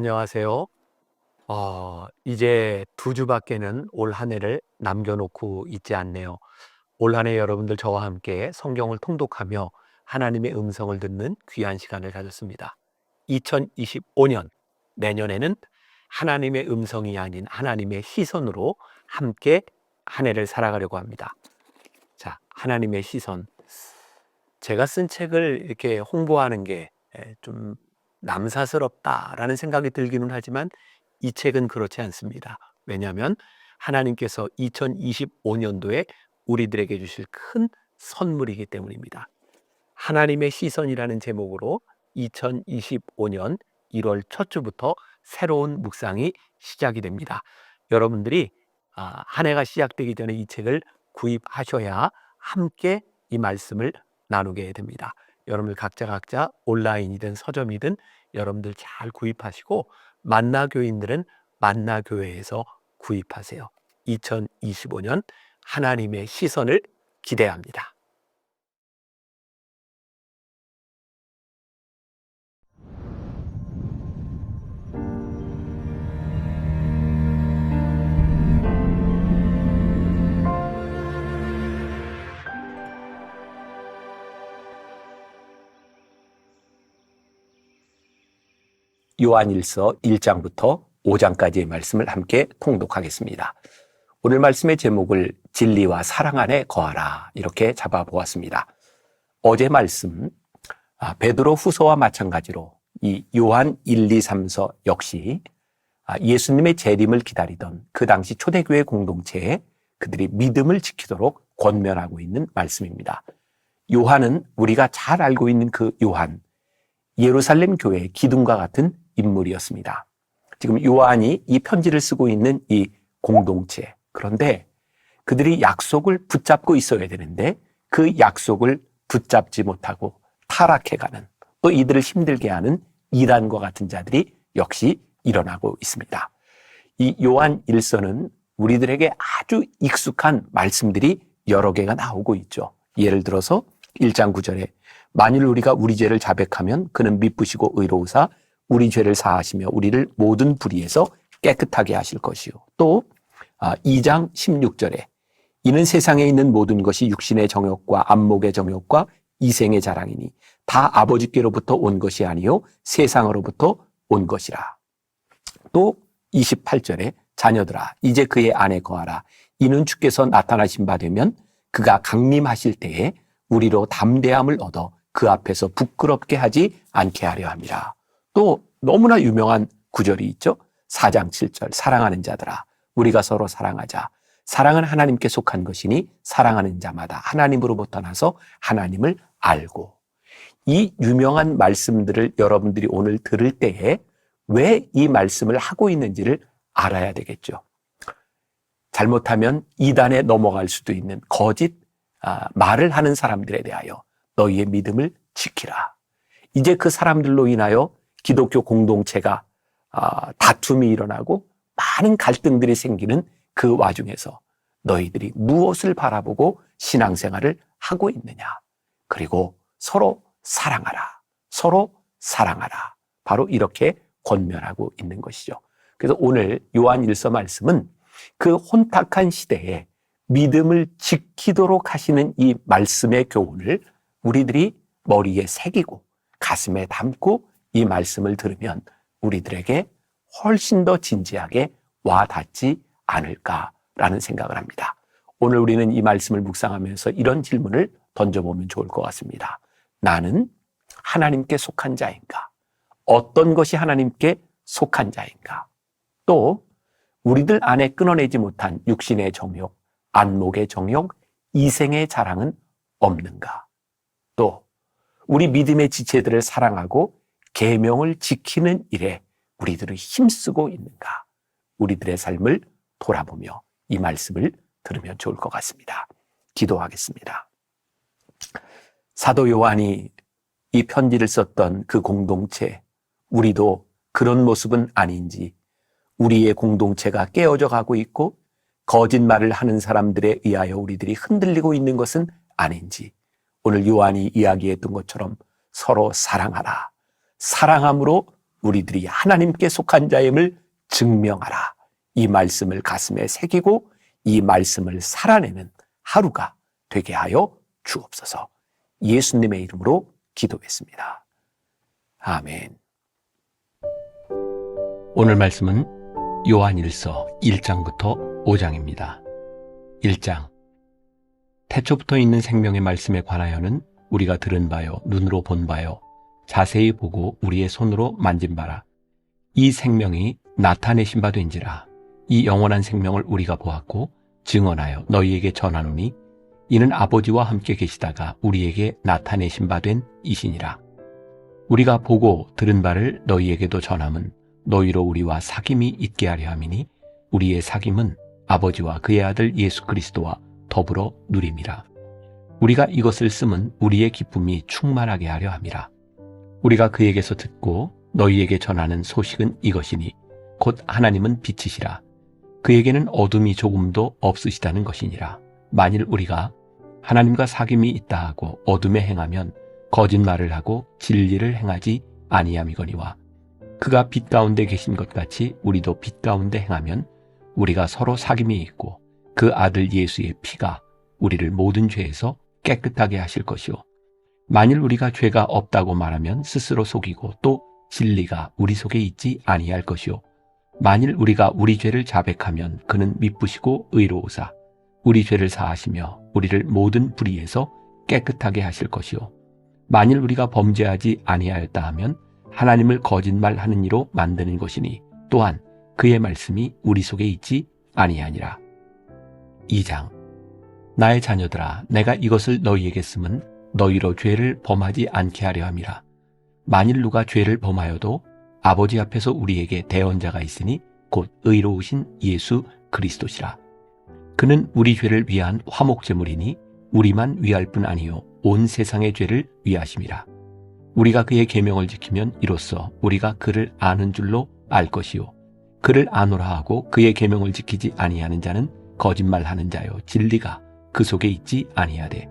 안녕하세요. 이제 2주밖에는 올 한 해를 남겨놓고 있지 않네요. 올 한 해 여러분들 저와 함께 성경을 통독하며 하나님의 음성을 듣는 귀한 시간을 가졌습니다. 2025년, 내년에는 하나님의 음성이 아닌 하나님의 시선으로 함께 한 해를 살아가려고 합니다. 자, 하나님의 시선. 제가 쓴 책을 이렇게 홍보하는 게 좀 남사스럽다라는 생각이 들기는 하지만 이 책은 그렇지 않습니다. 왜냐하면 하나님께서 2025년도에 우리들에게 주실 큰 선물이기 때문입니다. 하나님의 시선이라는 제목으로 2025년 1월 첫 주부터 새로운 묵상이 시작이 됩니다. 여러분들이 한 해가 시작되기 전에 이 책을 구입하셔야 함께 이 말씀을 나누게 됩니다. 여러분들 각자 온라인이든 서점이든 여러분들 잘 구입하시고 만나교인들은 만나교회에서 구입하세요. 2025년 하나님의 시선을 기대합니다. 요한일서 1장부터 5장까지의 말씀을 함께 통독하겠습니다. 오늘 말씀의 제목을 진리와 사랑 안에 거하라 이렇게 잡아보았습니다. 어제 말씀 베드로 후서와 마찬가지로 이 요한 1, 2, 3서 역시 예수님의 재림을 기다리던 그 당시 초대교회 공동체에 그들이 믿음을 지키도록 권면하고 있는 말씀입니다. 요한은 우리가 잘 알고 있는 그 요한, 예루살렘 교회의 기둥과 같은 인물이었습니다. 지금 요한이 이 편지를 쓰고 있는 이 공동체, 그런데 그들이 약속을 붙잡고 있어야 되는데 그 약속을 붙잡지 못하고 타락해가는, 또 이들을 힘들게 하는 이단과 같은 자들이 역시 일어나고 있습니다. 이 요한 1서는 우리들에게 아주 익숙한 말씀들이 여러 개가 나오고 있죠. 예를 들어서 1장 9절에 만일 우리가 우리 죄를 자백하면 그는 미쁘시고 의로우사 우리 죄를 사하시며 우리를 모든 불의에서 깨끗하게 하실 것이요. 또 2장 16절에 이는 세상에 있는 모든 것이 육신의 정욕과 안목의 정욕과 이생의 자랑이니 다 아버지께로부터 온 것이 아니요 세상으로부터 온 것이라. 또 28절에 자녀들아 이제 그의 안에 거하라. 이는 주께서 나타나신 바 되면 그가 강림하실 때에 우리로 담대함을 얻어 그 앞에서 부끄럽게 하지 않게 하려 함이라. 또 너무나 유명한 구절이 있죠. 4장 7절 사랑하는 자들아 우리가 서로 사랑하자. 사랑은 하나님께 속한 것이니 사랑하는 자마다 하나님으로부터 나서 하나님을 알고. 이 유명한 말씀들을 여러분들이 오늘 들을 때에 왜 이 말씀을 하고 있는지를 알아야 되겠죠. 잘못하면 이단에 넘어갈 수도 있는 거짓 말을 하는 사람들에 대하여 너희의 믿음을 지키라. 이제 그 사람들로 인하여 기독교 공동체가 다툼이 일어나고 많은 갈등들이 생기는 그 와중에서 너희들이 무엇을 바라보고 신앙생활을 하고 있느냐. 그리고 서로 사랑하라. 서로 사랑하라. 바로 이렇게 권면하고 있는 것이죠. 그래서 오늘 요한 1서 말씀은 그 혼탁한 시대에 믿음을 지키도록 하시는 이 말씀의 교훈을 우리들이 머리에 새기고 가슴에 담고 이 말씀을 들으면 우리들에게 훨씬 더 진지하게 와닿지 않을까라는 생각을 합니다. 오늘 우리는 이 말씀을 묵상하면서 이런 질문을 던져보면 좋을 것 같습니다. 나는 하나님께 속한 자인가? 어떤 것이 하나님께 속한 자인가? 또 우리들 안에 끊어내지 못한 육신의 정욕, 안목의 정욕, 이생의 자랑은 없는가? 또 우리 믿음의 지체들을 사랑하고 계명을 지키는 일에 우리들을 힘쓰고 있는가? 우리들의 삶을 돌아보며 이 말씀을 들으면 좋을 것 같습니다. 기도하겠습니다. 사도 요한이 이 편지를 썼던 그 공동체, 우리도 그런 모습은 아닌지, 우리의 공동체가 깨어져 가고 있고 거짓말을 하는 사람들에 의하여 우리들이 흔들리고 있는 것은 아닌지, 오늘 요한이 이야기했던 것처럼 서로 사랑하라. 사랑함으로 우리들이 하나님께 속한 자임을 증명하라. 이 말씀을 가슴에 새기고 이 말씀을 살아내는 하루가 되게 하여 주옵소서. 예수님의 이름으로 기도했습니다. 아멘. 오늘 말씀은 요한일서 1장부터 5장입니다. 1장. 태초부터 있는 생명의 말씀에 관하여는 우리가 들은 바요, 눈으로 본 바요, 자세히 보고 우리의 손으로 만진 바라. 이 생명이 나타내신 바 된지라. 이 영원한 생명을 우리가 보았고 증언하여 너희에게 전하노니 이는 아버지와 함께 계시다가 우리에게 나타내신 바 된 이시니라. 우리가 보고 들은 바를 너희에게도 전함은 너희로 우리와 사귐이 있게 하려 함이니 우리의 사귐은 아버지와 그의 아들 예수 그리스도와 더불어 누림이라. 우리가 이것을 쓰면 우리의 기쁨이 충만하게 하려 함이라. 우리가 그에게서 듣고 너희에게 전하는 소식은 이것이니 곧 하나님은 빛이시라. 그에게는 어둠이 조금도 없으시다는 것이니라. 만일 우리가 하나님과 사귐이 있다 하고 어둠에 행하면 거짓말을 하고 진리를 행하지 아니함이거니와 그가 빛 가운데 계신 것 같이 우리도 빛 가운데 행하면 우리가 서로 사귐이 있고 그 아들 예수의 피가 우리를 모든 죄에서 깨끗하게 하실 것이요. 만일 우리가 죄가 없다고 말하면 스스로 속이고 또 진리가 우리 속에 있지 아니할 것이요. 만일 우리가 우리 죄를 자백하면 그는 미쁘시고 의로우사 우리 죄를 사하시며 우리를 모든 불의에서 깨끗하게 하실 것이요. 만일 우리가 범죄하지 아니하였다 하면 하나님을 거짓말하는 이로 만드는 것이니 또한 그의 말씀이 우리 속에 있지 아니하니라. 2장. 나의 자녀들아, 내가 이것을 너희에게 쓰면 너희로 죄를 범하지 않게 하려 함이라. 만일 누가 죄를 범하여도 아버지 앞에서 우리에게 대언자가 있으니 곧 의로우신 예수 그리스도시라. 그는 우리 죄를 위한 화목제물이니 우리만 위할 뿐 아니요 온 세상의 죄를 위하심이라. 우리가 그의 계명을 지키면 이로써 우리가 그를 아는 줄로 알 것이요. 그를 아노라 하고 그의 계명을 지키지 아니하는 자는 거짓말하는 자요 진리가 그 속에 있지 아니하되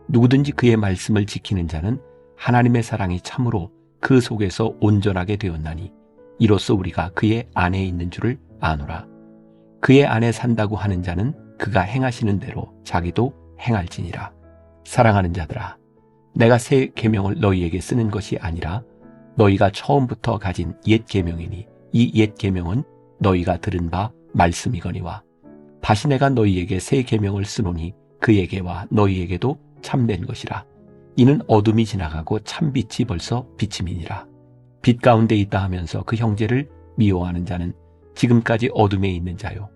누구든지 그의 말씀을 지키는 자는 하나님의 사랑이 참으로 그 속에서 온전하게 되었나니 이로써 우리가 그의 안에 있는 줄을 아노라. 그의 안에 산다고 하는 자는 그가 행하시는 대로 자기도 행할지니라. 사랑하는 자들아, 내가 새 계명을 너희에게 쓰는 것이 아니라 너희가 처음부터 가진 옛 계명이니 이 옛 계명은 너희가 들은 바 말씀이거니와 다시 내가 너희에게 새 계명을 쓰노니 그에게와 너희에게도 참된 것이라. 이는 어둠이 지나가고 참빛이 벌써 비침이니라. 빛 가운데 있다 하면서 그 형제를 미워하는 자는 지금까지 어둠에 있는 자요.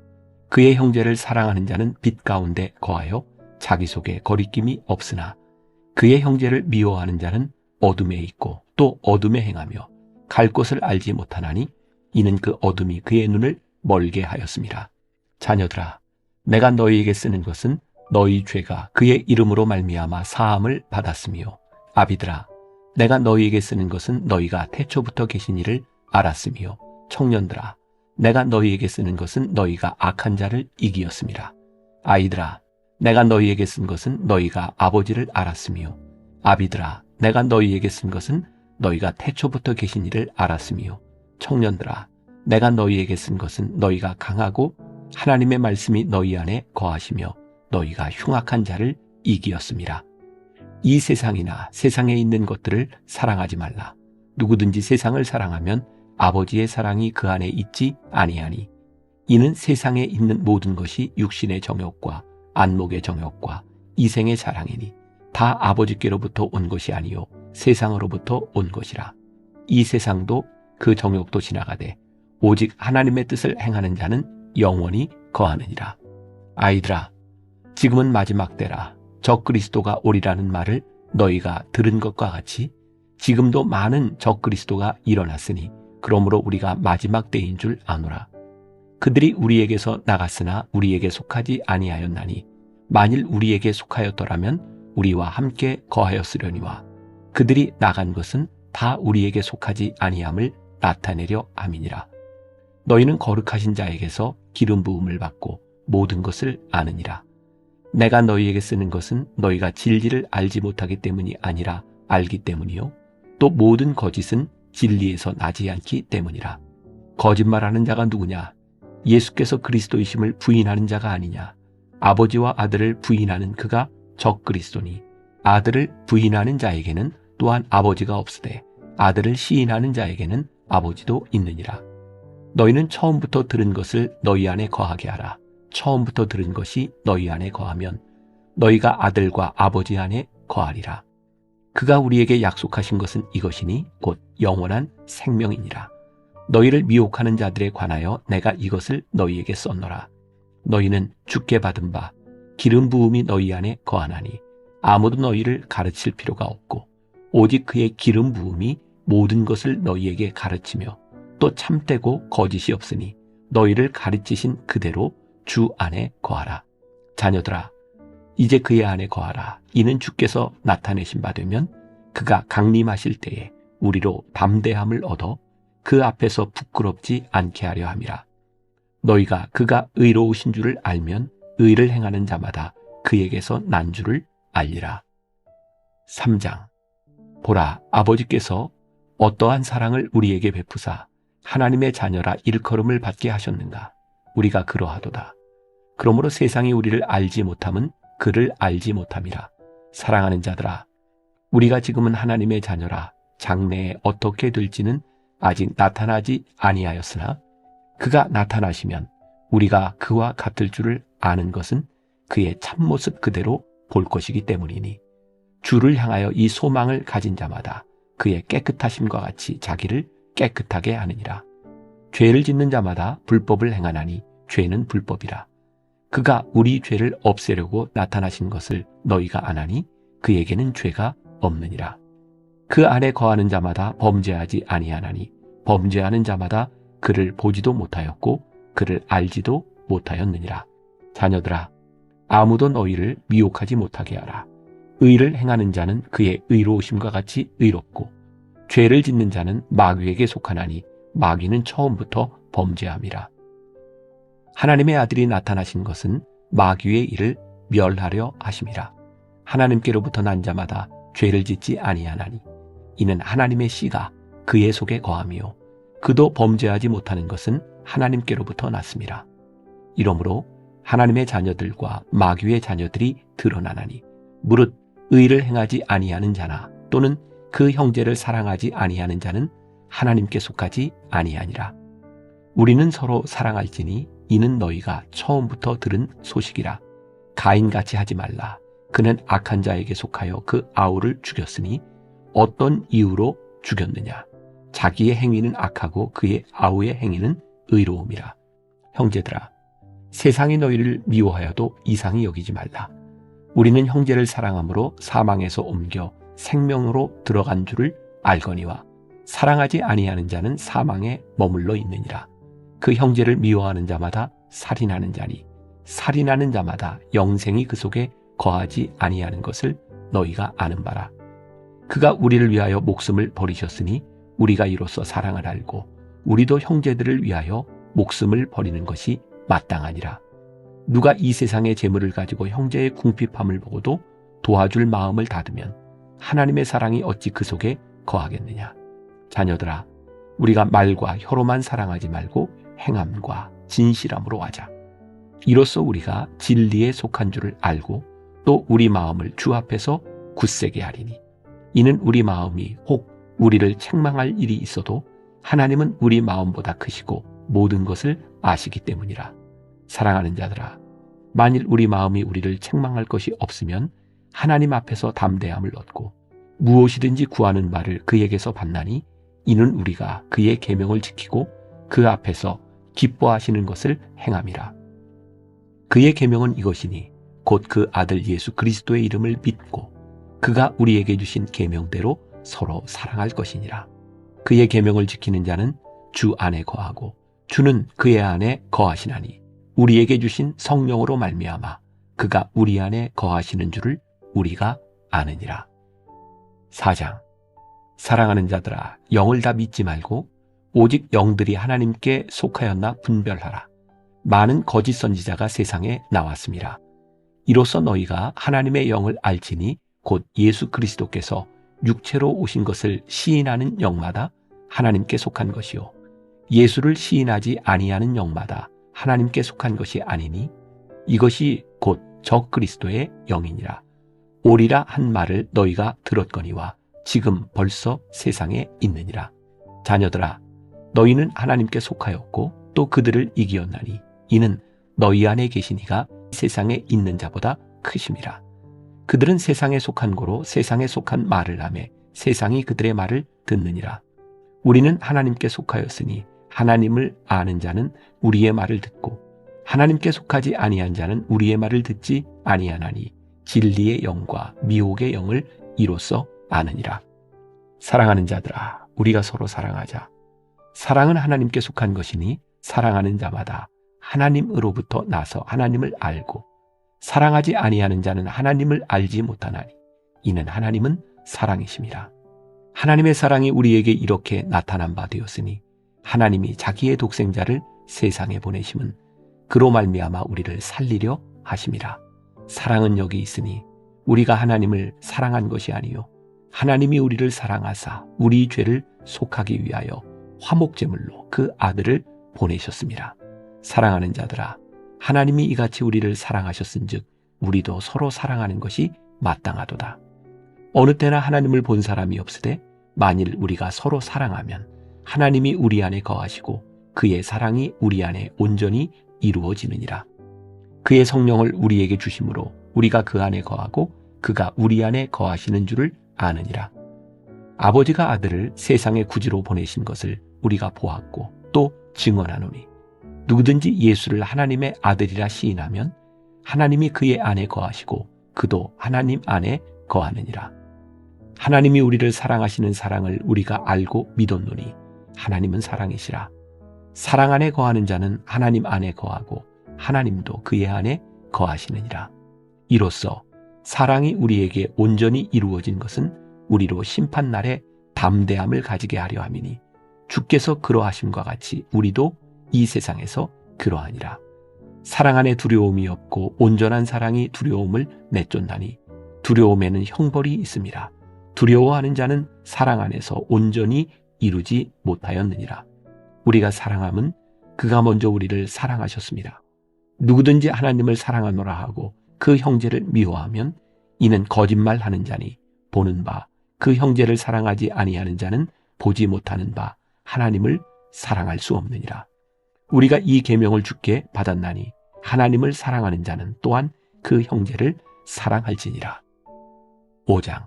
그의 형제를 사랑하는 자는 빛 가운데 거하여 자기 속에 거리낌이 없으나 그의 형제를 미워하는 자는 어둠에 있고 또 어둠에 행하며 갈 곳을 알지 못하나니 이는 그 어둠이 그의 눈을 멀게 하였음이라. 자녀들아, 내가 너희에게 쓰는 것은 너희 죄가 그의 이름으로 말미암아 사함을 받았으며 아비들아, 내가 너희에게 쓰는 것은 너희가 태초부터 계신 이를 알았으며 청년들아, 내가 너희에게 쓰는 것은 너희가 악한 자를 이기었음이라. 아이들아, 내가 너희에게 쓴 것은 너희가 아버지를 알았으며 아비들아, 내가 너희에게 쓴 것은 너희가 태초부터 계신 이를 알았으며 청년들아, 내가 너희에게 쓴 것은 너희가 강하고 하나님의 말씀이 너희 안에 거하시며 너희가 흉악한 자를 이기었음이라. 이 세상이나 세상에 있는 것들을 사랑하지 말라. 누구든지 세상을 사랑하면 아버지의 사랑이 그 안에 있지 아니하니 이는 세상에 있는 모든 것이 육신의 정욕과 안목의 정욕과 이생의 자랑이니 다 아버지께로부터 온 것이 아니요 세상으로부터 온 것이라. 이 세상도 그 정욕도 지나가되 오직 하나님의 뜻을 행하는 자는 영원히 거하느니라. 아이들아, 지금은 마지막 때라. 적그리스도가 오리라는 말을 너희가 들은 것과 같이 지금도 많은 적그리스도가 일어났으니 그러므로 우리가 마지막 때인 줄 아노라. 그들이 우리에게서 나갔으나 우리에게 속하지 아니하였나니 만일 우리에게 속하였더라면 우리와 함께 거하였으려니와 그들이 나간 것은 다 우리에게 속하지 아니함을 나타내려 함이니라. 너희는 거룩하신 자에게서 기름 부음을 받고 모든 것을 아느니라. 내가 너희에게 쓰는 것은 너희가 진리를 알지 못하기 때문이 아니라 알기 때문이요 또 모든 거짓은 진리에서 나지 않기 때문이라. 거짓말하는 자가 누구냐? 예수께서 그리스도이심을 부인하는 자가 아니냐? 아버지와 아들을 부인하는 그가 적그리스도니 아들을 부인하는 자에게는 또한 아버지가 없으되 아들을 시인하는 자에게는 아버지도 있느니라. 너희는 처음부터 들은 것을 너희 안에 거하게 하라. 처음부터 들은 것이 너희 안에 거하면 너희가 아들과 아버지 안에 거하리라. 그가 우리에게 약속하신 것은 이것이니 곧 영원한 생명이니라. 너희를 미혹하는 자들에 관하여 내가 이것을 너희에게 썼노라. 너희는 주께 받은 바 기름 부음이 너희 안에 거하나니 아무도 너희를 가르칠 필요가 없고 오직 그의 기름 부음이 모든 것을 너희에게 가르치며 또 참되고 거짓이 없으니 너희를 가르치신 그대로 주 안에 거하라. 자녀들아, 이제 그의 안에 거하라. 이는 주께서 나타내신 바 되면 그가 강림하실 때에 우리로 담대함을 얻어 그 앞에서 부끄럽지 않게 하려 함이라. 너희가 그가 의로우신 줄을 알면 의를 행하는 자마다 그에게서 난 줄을 알리라. 3장. 보라, 아버지께서 어떠한 사랑을 우리에게 베푸사 하나님의 자녀라 일컬음을 받게 하셨는가? 우리가 그러하도다. 그러므로 세상이 우리를 알지 못함은 그를 알지 못함이라. 사랑하는 자들아, 우리가 지금은 하나님의 자녀라 장래에 어떻게 될지는 아직 나타나지 아니하였으나 그가 나타나시면 우리가 그와 같을 줄을 아는 것은 그의 참모습 그대로 볼 것이기 때문이니 주를 향하여 이 소망을 가진 자마다 그의 깨끗하심과 같이 자기를 깨끗하게 하느니라. 죄를 짓는 자마다 불법을 행하나니 죄는 불법이라. 그가 우리 죄를 없애려고 나타나신 것을 너희가 아나니 그에게는 죄가 없느니라. 그 안에 거하는 자마다 범죄하지 아니하나니 범죄하는 자마다 그를 보지도 못하였고 그를 알지도 못하였느니라. 자녀들아, 아무도 너희를 미혹하지 못하게 하라. 의를 행하는 자는 그의 의로우심과 같이 의롭고 죄를 짓는 자는 마귀에게 속하나니 마귀는 처음부터 범죄함이라. 하나님의 아들이 나타나신 것은 마귀의 일을 멸하려 하심이라. 하나님께로부터 난 자마다 죄를 짓지 아니하나니 이는 하나님의 씨가 그의 속에 거함이요 그도 범죄하지 못하는 것은 하나님께로부터 났음이라. 이러므로 하나님의 자녀들과 마귀의 자녀들이 드러나나니 무릇 의를 행하지 아니하는 자나 또는 그 형제를 사랑하지 아니하는 자는 하나님께 속하지 아니하니라. 우리는 서로 사랑할지니 이는 너희가 처음부터 들은 소식이라. 가인같이 하지 말라. 그는 악한 자에게 속하여 그 아우를 죽였으니 어떤 이유로 죽였느냐? 자기의 행위는 악하고 그의 아우의 행위는 의로움이라. 형제들아, 세상이 너희를 미워하여도 이상히 여기지 말라. 우리는 형제를 사랑함으로 사망에서 옮겨 생명으로 들어간 줄을 알거니와 사랑하지 아니하는 자는 사망에 머물러 있느니라. 그 형제를 미워하는 자마다 살인하는 자니 살인하는 자마다 영생이 그 속에 거하지 아니하는 것을 너희가 아는 바라. 그가 우리를 위하여 목숨을 버리셨으니 우리가 이로써 사랑을 알고 우리도 형제들을 위하여 목숨을 버리는 것이 마땅하니라. 누가 이 세상의 재물을 가지고 형제의 궁핍함을 보고도 도와줄 마음을 닫으면 하나님의 사랑이 어찌 그 속에 거하겠느냐. 자녀들아, 우리가 말과 혀로만 사랑하지 말고 행함과 진실함으로 하자. 이로써 우리가 진리에 속한 줄을 알고 또 우리 마음을 주 앞에서 굳세게 하리니 이는 우리 마음이 혹 우리를 책망할 일이 있어도 하나님은 우리 마음보다 크시고 모든 것을 아시기 때문이라. 사랑하는 자들아, 만일 우리 마음이 우리를 책망할 것이 없으면 하나님 앞에서 담대함을 얻고 무엇이든지 구하는 바를 그에게서 받나니 이는 우리가 그의 계명을 지키고 그 앞에서 기뻐하시는 것을 행함이라. 그의 계명은 이것이니 곧 그 아들 예수 그리스도의 이름을 믿고 그가 우리에게 주신 계명대로 서로 사랑할 것이니라. 그의 계명을 지키는 자는 주 안에 거하고 주는 그의 안에 거하시나니 우리에게 주신 성령으로 말미암아 그가 우리 안에 거하시는 줄을 우리가 아느니라. 4장. 사랑하는 자들아, 영을 다 믿지 말고 오직 영들이 하나님께 속하였나 분별하라. 많은 거짓 선지자가 세상에 나왔습니다. 이로써 너희가 하나님의 영을 알지니 곧 예수 그리스도께서 육체로 오신 것을 시인하는 영마다 하나님께 속한 것이요 예수를 시인하지 아니하는 영마다 하나님께 속한 것이 아니니 이것이 곧 적그리스도의 영이니라. 오리라 한 말을 너희가 들었거니와 지금 벌써 세상에 있느니라. 자녀들아, 너희는 하나님께 속하였고 또 그들을 이기었나니 이는 너희 안에 계신 이가 세상에 있는 자보다 크심이라. 그들은 세상에 속한 고로 세상에 속한 말을 하며 세상이 그들의 말을 듣느니라. 우리는 하나님께 속하였으니 하나님을 아는 자는 우리의 말을 듣고 하나님께 속하지 아니한 자는 우리의 말을 듣지 아니하나니 진리의 영과 미혹의 영을 이로써 아느니라. 사랑하는 자들아, 우리가 서로 사랑하자. 사랑은 하나님께 속한 것이니 사랑하는 자마다 하나님으로부터 나서 하나님을 알고 사랑하지 아니하는 자는 하나님을 알지 못하나니 이는 하나님은 사랑이심이라. 하나님의 사랑이 우리에게 이렇게 나타난 바 되었으니 하나님이 자기의 독생자를 세상에 보내심은 그로 말미암아 우리를 살리려 하심이라. 사랑은 여기 있으니 우리가 하나님을 사랑한 것이 아니요 하나님이 우리를 사랑하사 우리 죄를 속하기 위하여 화목제물로 그 아들을 보내셨습니다. 사랑하는 자들아, 하나님이 이같이 우리를 사랑하셨은즉 우리도 서로 사랑하는 것이 마땅하도다. 어느 때나 하나님을 본 사람이 없으되 만일 우리가 서로 사랑하면 하나님이 우리 안에 거하시고 그의 사랑이 우리 안에 온전히 이루어지느니라. 그의 성령을 우리에게 주심으로 우리가 그 안에 거하고 그가 우리 안에 거하시는 줄을 아느니라. 아버지가 아들을 세상에 구지로 보내신 것을 우리가 보았고 또 증언하노니 누구든지 예수를 하나님의 아들이라 시인하면 하나님이 그의 안에 거하시고 그도 하나님 안에 거하느니라. 하나님이 우리를 사랑하시는 사랑을 우리가 알고 믿었노니 하나님은 사랑이시라. 사랑 안에 거하는 자는 하나님 안에 거하고 하나님도 그의 안에 거하시느니라. 이로써 사랑이 우리에게 온전히 이루어진 것은 우리로 심판날에 담대함을 가지게 하려 함이니 주께서 그러하심과 같이 우리도 이 세상에서 그러하니라. 사랑 안에 두려움이 없고 온전한 사랑이 두려움을 내쫓나니 두려움에는 형벌이 있음이라. 두려워하는 자는 사랑 안에서 온전히 이루지 못하였느니라. 우리가 사랑함은 그가 먼저 우리를 사랑하셨습니다. 누구든지 하나님을 사랑하노라 하고 그 형제를 미워하면 이는 거짓말하는 자니 보는 바 그 형제를 사랑하지 아니하는 자는 보지 못하는 바 하나님을 사랑할 수 없느니라. 우리가 이 계명을 주께 받았나니 하나님을 사랑하는 자는 또한 그 형제를 사랑할지니라. 5장.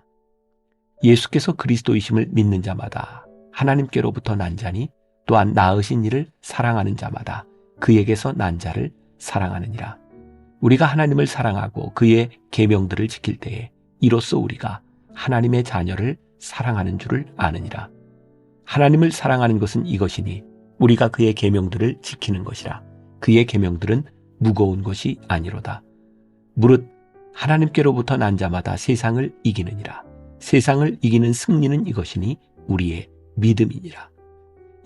예수께서 그리스도이심을 믿는 자마다 하나님께로부터 난 자니 또한 낳으신 이를 사랑하는 자마다 그에게서 난 자를 사랑하느니라. 우리가 하나님을 사랑하고 그의 계명들을 지킬 때에 이로써 우리가 하나님의 자녀를 사랑하는 줄을 아느니라. 하나님을 사랑하는 것은 이것이니 우리가 그의 계명들을 지키는 것이라. 그의 계명들은 무거운 것이 아니로다. 무릇 하나님께로부터 난 자마다 세상을 이기느니라. 세상을 이기는 승리는 이것이니 우리의 믿음이니라.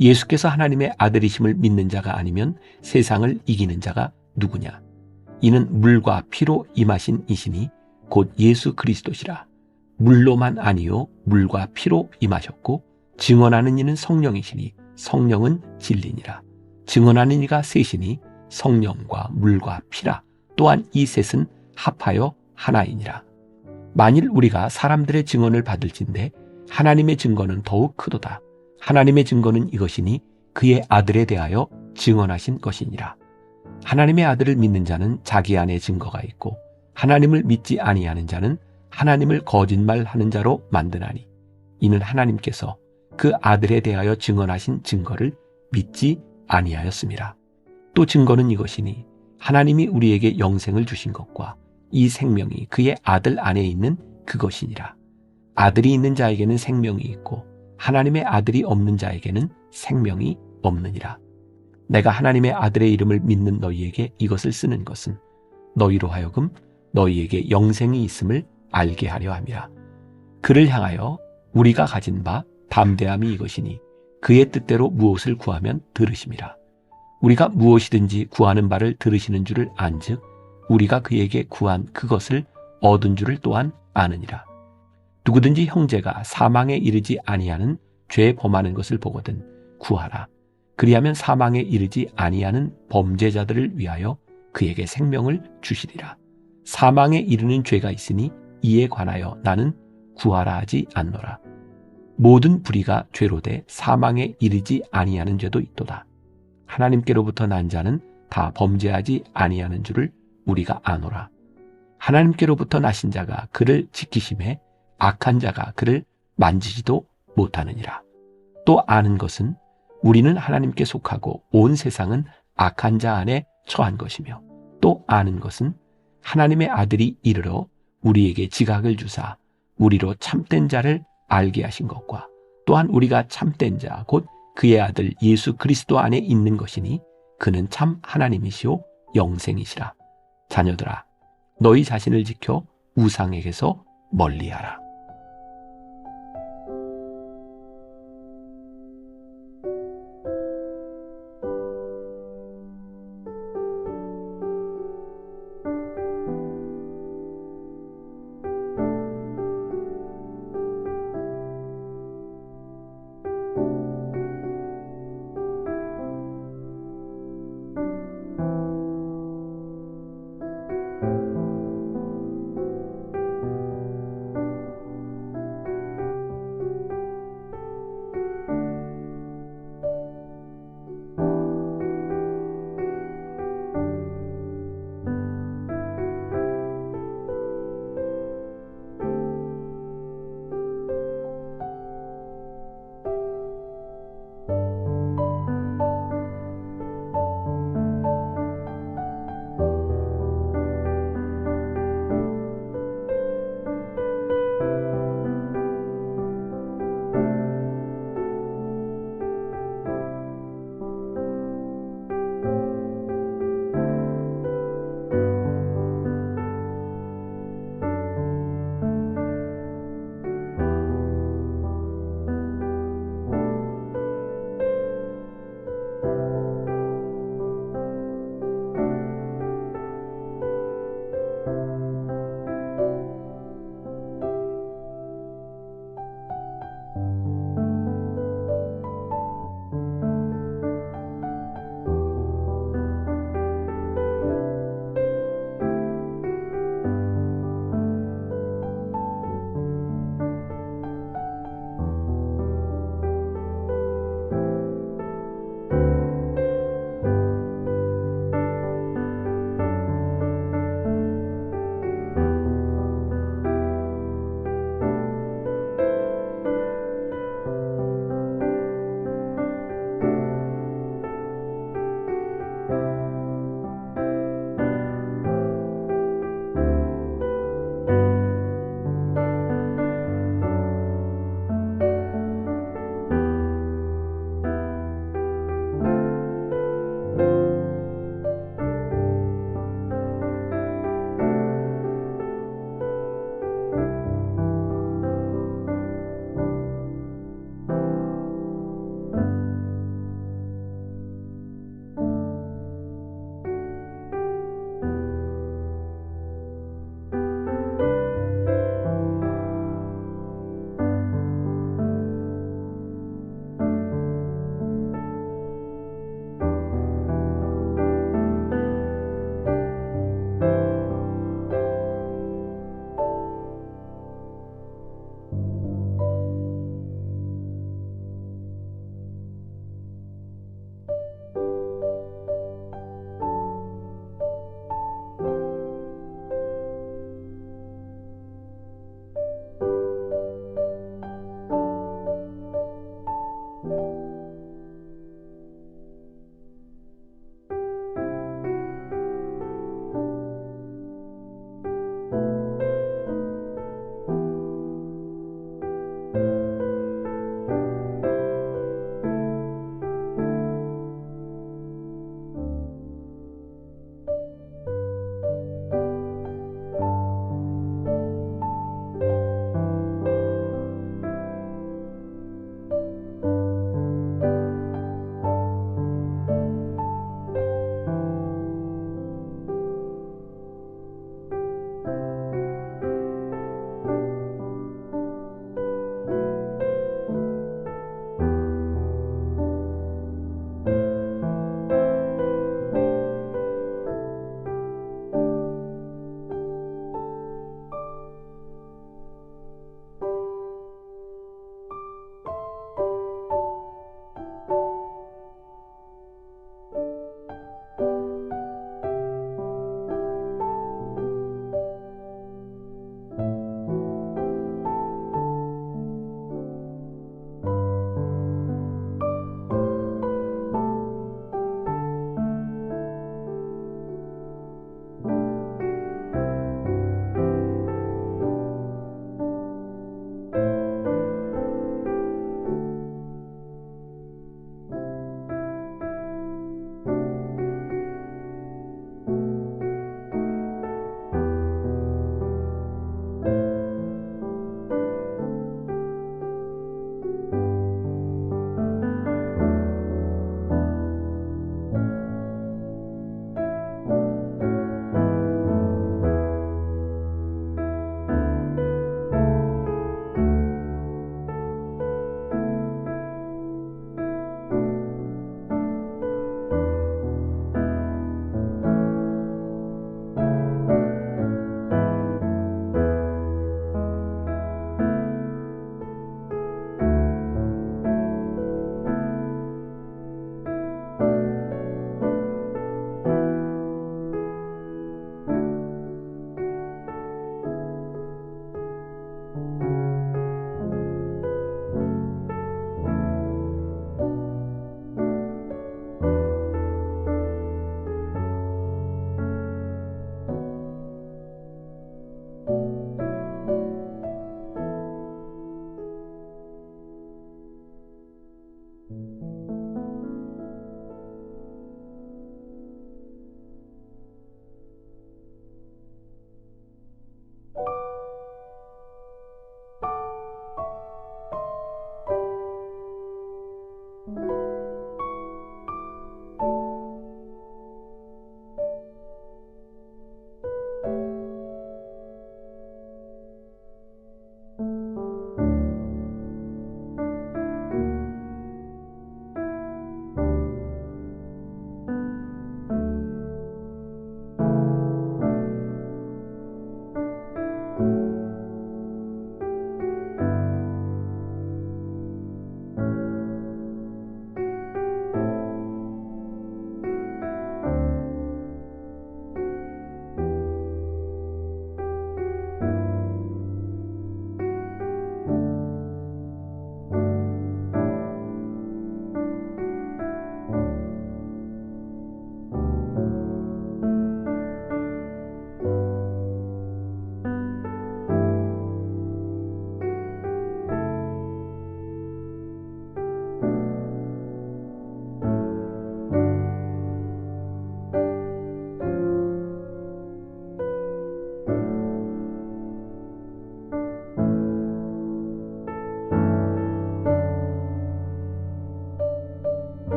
예수께서 하나님의 아들이심을 믿는 자가 아니면 세상을 이기는 자가 누구냐? 이는 물과 피로 임하신 이시니 곧 예수 그리스도시라. 물로만 아니요 물과 피로 임하셨고 증언하는 이는 성령이시니 성령은 진리니라. 증언하는 이가 셋이니 성령과 물과 피라. 또한 이 셋은 합하여 하나이니라. 만일 우리가 사람들의 증언을 받을진대 하나님의 증거는 더욱 크도다. 하나님의 증거는 이것이니 그의 아들에 대하여 증언하신 것이니라. 하나님의 아들을 믿는 자는 자기 안에 증거가 있고 하나님을 믿지 아니하는 자는 하나님을 거짓말하는 자로 만드나니 이는 하나님께서 그 아들에 대하여 증언하신 증거를 믿지 아니하였음이라. 또 증거는 이것이니 하나님이 우리에게 영생을 주신 것과 이 생명이 그의 아들 안에 있는 그것이니라. 아들이 있는 자에게는 생명이 있고 하나님의 아들이 없는 자에게는 생명이 없느니라. 내가 하나님의 아들의 이름을 믿는 너희에게 이것을 쓰는 것은 너희로 하여금 너희에게 영생이 있음을 알게 하려 함이라. 그를 향하여 우리가 가진 바 담대함이 이것이니 그의 뜻대로 무엇을 구하면 들으심이라. 우리가 무엇이든지 구하는 바를 들으시는 줄을 안즉 우리가 그에게 구한 그것을 얻은 줄을 또한 아느니라. 누구든지 형제가 사망에 이르지 아니하는 죄 범하는 것을 보거든 구하라. 그리하면 사망에 이르지 아니하는 범죄자들을 위하여 그에게 생명을 주시리라. 사망에 이르는 죄가 있으니 이에 관하여 나는 구하라 하지 않노라. 모든 불의가 죄로 돼 사망에 이르지 아니하는 죄도 있도다. 하나님께로부터 난 자는 다 범죄하지 아니하는 줄을 우리가 아노라. 하나님께로부터 나신 자가 그를 지키심에 악한 자가 그를 만지지도 못하느니라. 또 아는 것은 우리는 하나님께 속하고 온 세상은 악한 자 안에 처한 것이며, 또 아는 것은 하나님의 아들이 이르러 우리에게 지각을 주사 우리로 참된 자를 알게 하신 것과, 또한 우리가 참된 자 곧 그의 아들 예수 그리스도 안에 있는 것이니 그는 참 하나님이시오 영생이시라. 자녀들아, 너희 자신을 지켜 우상에게서 멀리하라.